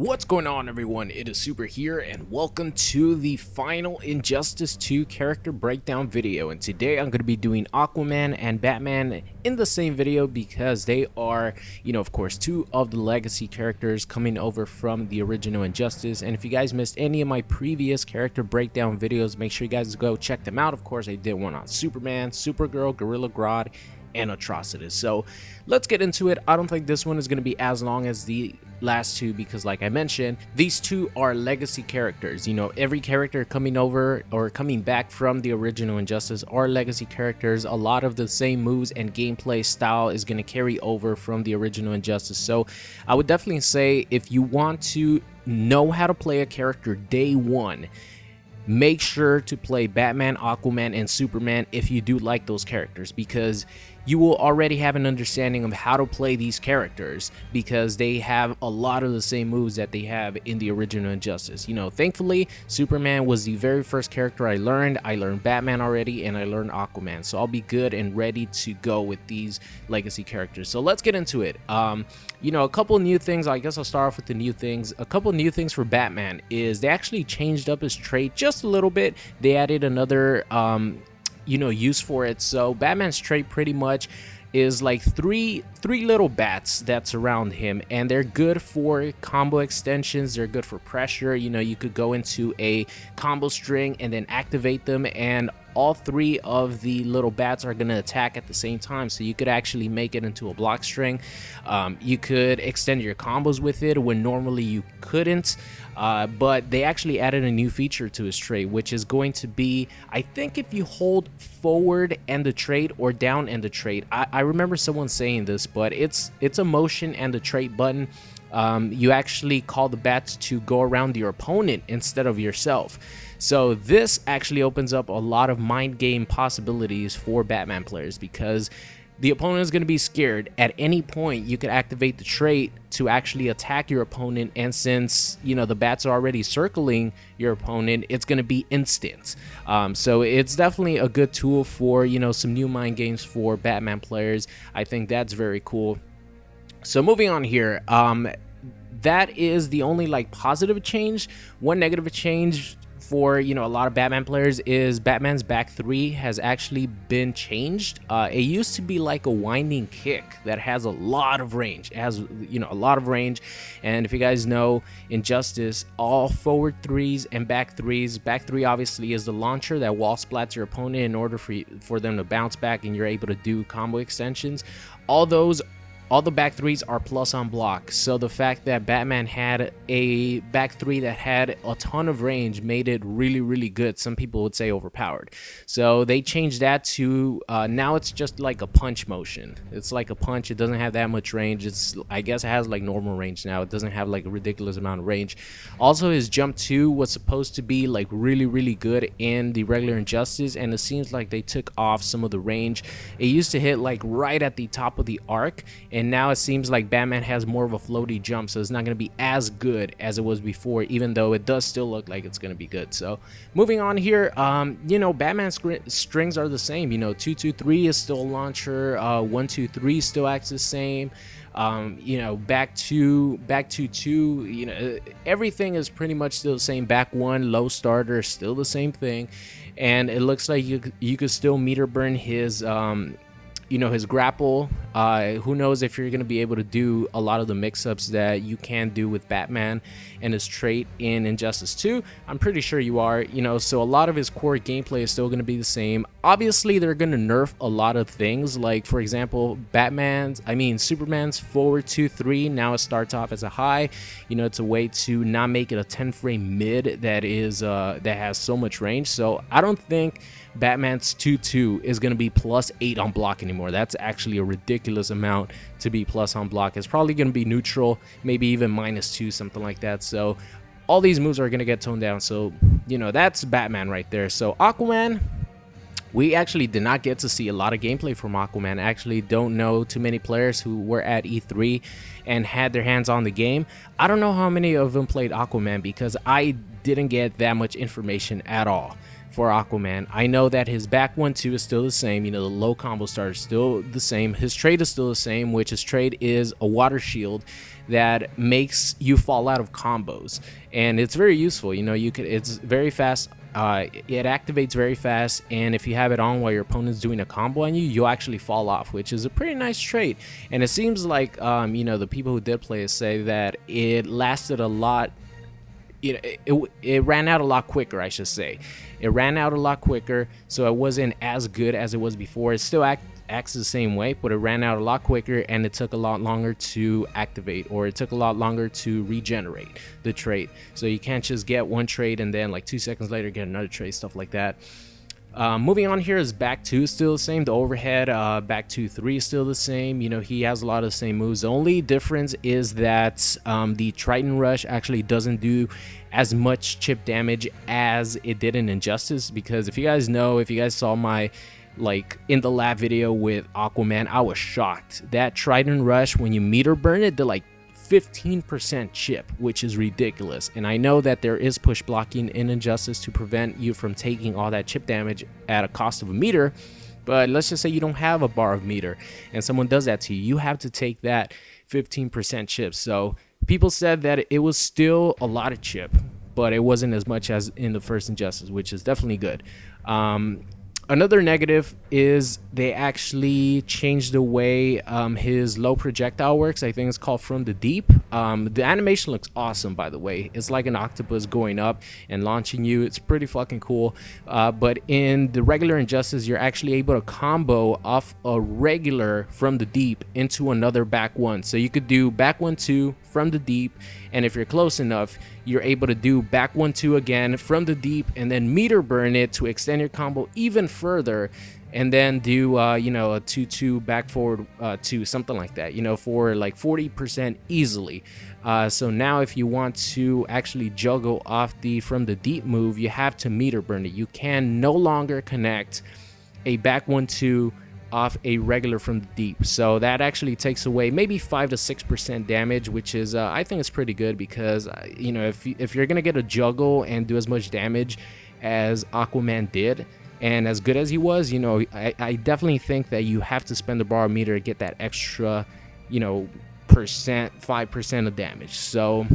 What's going on, everyone? It is Super here, and welcome to the final Injustice 2 character breakdown video. And today I'm going to be doing Aquaman and Batman in the same video because they are, of course, two of the legacy characters coming over from the original Injustice. And if you guys missed any of my previous character breakdown videos, make sure you guys go check them out. Of course, I did one on Superman, Supergirl, Gorilla Grodd, and Atrocitus. So let's get into it. I don't think this one is going to be as long as the last two because, like I mentioned, these two are legacy characters. Every character coming over or coming back from the original Injustice are legacy characters. A lot of the same moves and gameplay style is going to carry over from the original Injustice. So I would definitely say if you want to know how to play a character day one, make sure to play Batman, Aquaman, and Superman if you do like those characters, because you will already have an understanding of how to play these characters because they have a lot of the same moves that they have in the original Injustice. Thankfully, Superman was the very first character I learned. I learned Batman already, and I learned Aquaman, so I'll be good and ready to go with these legacy characters. So let's get into it. A couple new things. I guess I'll start off with the new things. A couple new things for Batman is they actually changed up his trait just a little bit. They added another use for it. So Batman's trait pretty much is like three little bats that surround him, and they're good for combo extensions. They're good for pressure. You could go into a combo string and then activate them, and all three of the little bats are going to attack at the same time, so you could actually make it into a block string. You could extend your combos with it when normally you couldn't, but they actually added a new feature to his trait, which is going to be, I think, if you hold forward and the trait or down and the trait. I remember someone saying this, but it's a motion and the trait button. You actually call the bats to go around your opponent instead of yourself. So this actually opens up a lot of mind game possibilities for Batman players, because the opponent is going to be scared. At any point, you could activate the trait to actually attack your opponent, and since the bats are already circling your opponent, it's going to be instant. So it's definitely a good tool for some new mind games for Batman players. I think that's very cool. So moving on here, that is the only positive change. One negative change for a lot of Batman players is Batman's back three has actually been changed. It used to be like a winding kick that has a lot of range. It has a lot of range, and if you guys know Injustice, all forward threes and back threes. Back three obviously is the launcher that wall splats your opponent in order for them to bounce back, and you're able to do combo extensions. All the back threes are plus on block, so the fact that Batman had a back three that had a ton of range made it really, really good. Some people would say overpowered. So they changed that to now it's just like a punch motion. It's like a punch. It doesn't have that much range. I guess it has like normal range now. It doesn't have like a ridiculous amount of range. Also, his jump 2 was supposed to be like really, really good in the regular Injustice, and it seems like they took off some of the range. It used to hit like right at the top of the arc, and now it seems like Batman has more of a floaty jump, so it's not going to be as good as it was before, even though it does still look like it's going to be good. So moving on here, Batman's strings are the same. 2-2-3 is still a launcher. 1-2-3 still acts the same. Back 2-2, everything is pretty much still the same. Back 1, low starter, still the same thing, and it looks like you could still meter burn his his grapple. Who knows if you're going to be able to do a lot of the mix-ups that you can do with Batman and his trait in Injustice 2. I'm pretty sure you are, so a lot of his core gameplay is still going to be the same. Obviously, they're going to nerf a lot of things, like, for example, Superman's forward 2-3, now it starts off as a high. It's a way to not make it a 10-frame mid that has so much range. So I don't think Batman's 2-2 is going to be +8 on block anymore. That's actually a ridiculous amount to be plus on block. It's probably going to be neutral, maybe even -2, something like that. So all these moves are going to get toned down. So that's Batman right there. So Aquaman, we actually did not get to see a lot of gameplay from Aquaman. I actually don't know too many players who were at E3 and had their hands on the game. I don't know how many of them played Aquaman because I didn't get that much information at all. for Aquaman. I know that his back 1-2 is still the same. You know, the low combo start is still the same. His trade is still the same, which his trade is a water shield that makes you fall out of combos, and it's very useful. You know, it's very fast. It activates very fast, and if you have it on while your opponent's doing a combo on you, you'll actually fall off, which is a pretty nice trait. And it seems like you know, the people who did play it say that it lasted a lot. You know, it ran out a lot quicker, I should say. It ran out a lot quicker, so it wasn't as good as it was before. It still acts the same way, but it ran out a lot quicker, and it took a lot longer to activate, or it took a lot longer to regenerate the trait. So you can't just get one trait and then like 2 seconds later get another trait, stuff like that. Moving on here is back 2 is still the same. The overhead back 2-3 is still the same. You know, he has a lot of the same moves. The only difference is that the Triton Rush actually doesn't do as much chip damage as it did in Injustice, because if you guys know, if you guys saw my like in the lab video with Aquaman, I was shocked. That Triton Rush, when you meter burn it, did like 15% chip, which is ridiculous. And I know that there is push blocking in Injustice to prevent you from taking all that chip damage at a cost of a meter, but let's just say you don't have a bar of meter and someone does that to you, you have to take that 15% chip. So people said that it was still a lot of chip, but it wasn't as much as in the first Injustice, which is definitely good. Another negative is they actually changed the way his low projectile works. I think it's called From the Deep. The animation looks awesome, by the way. It's like an octopus going up and launching you. It's pretty fucking cool. But in the regular Injustice, you're actually able to combo off a regular From the Deep into another back 1. So you could do back 1-2 From the Deep, and if you're close enough, you're able to do back 1-2 again From the Deep, and then meter burn it to extend your combo even further, and then do you know, a 2-2 back forward 2, something like that, you know, for like 40% easily. So now if you want to actually juggle off the From the Deep move, you have to meter burn it. You can no longer connect a back 1-2 off a regular From the Deep, so that actually takes away maybe 5 to 6% damage, which is I think it's pretty good, because you know, if you're gonna get a juggle and do as much damage as Aquaman did and as good as he was, you know, I definitely think that you have to spend the bar meter to get that extra, you know, 5% of damage. So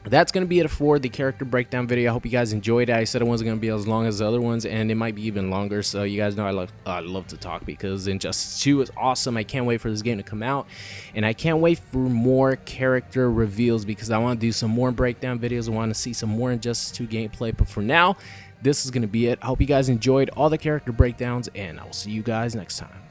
that's going to be it for the character breakdown video. I hope you guys enjoyed it. I said it wasn't going to be as long as the other ones, and it might be even longer. So you guys know I love to talk, because Injustice 2 is awesome. I can't wait for this game to come out, and I can't wait for more character reveals, because I want to do some more breakdown videos. I want to see some more Injustice 2 gameplay. But for now, this is going to be it. I hope you guys enjoyed all the character breakdowns, and I will see you guys next time.